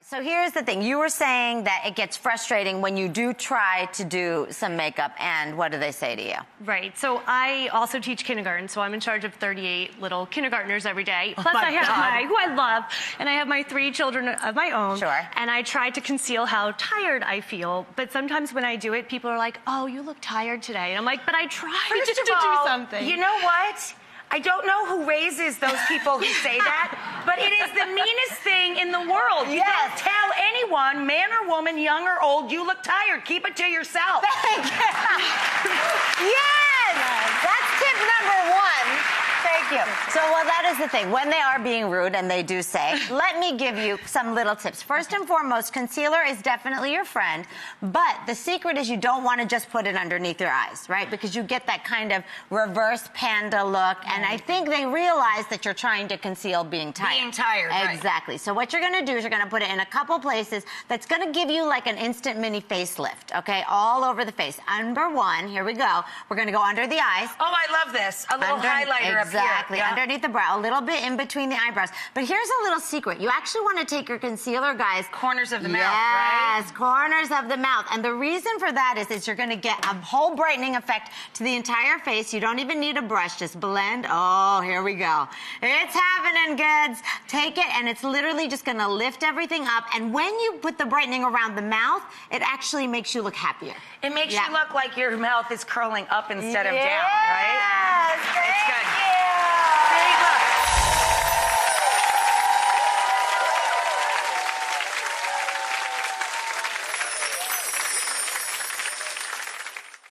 So here's the thing. You were saying that it gets frustrating when you do try to do some makeup, and what do they say to you? Right. So I also teach kindergarten, so I'm in charge of 38 little kindergartners every day. Plus I have who I love, and I have my 3 children of my own. Sure. And I try to conceal how tired I feel, but sometimes when I do it, people are like, oh, you look tired today. And I'm like, but I tried to do something. You know what? I don't know who raises those people who say that, but it is the meanest thing in the world. You don't tell anyone, man or woman, young or old, you look tired. Keep it to yourself. Thank you. Yes! That's tip number 1. Thank you. So, well, that is the thing. When they are being rude, and they do say, let me give you some little tips. First and foremost, concealer is definitely your friend, but the secret is you don't want to just put it underneath your eyes, right? Because you get that kind of reverse panda look, and I think they realize that you're trying to conceal being tired. Being tired, right. Exactly. So what you're going to do is you're going to put it in a couple places that's going to give you like an instant mini facelift, okay? All over the face. Number 1, here we go. We're going to go under the eyes. Oh, I love this. A little highlighter up here. Exactly, underneath the brow, a little bit in between the eyebrows. But here's a little secret. You actually want to take your concealer, guys. Corners of the mouth, right? Yes, corners of the mouth. And the reason for that is you're going to get a whole brightening effect to the entire face. You don't even need a brush. Just blend. Oh, here we go. It's happening, goods. Take it, and it's literally just going to lift everything up. And when you put the brightening around the mouth, it actually makes you look happier. It makes you look like your mouth is curling up instead of down, right?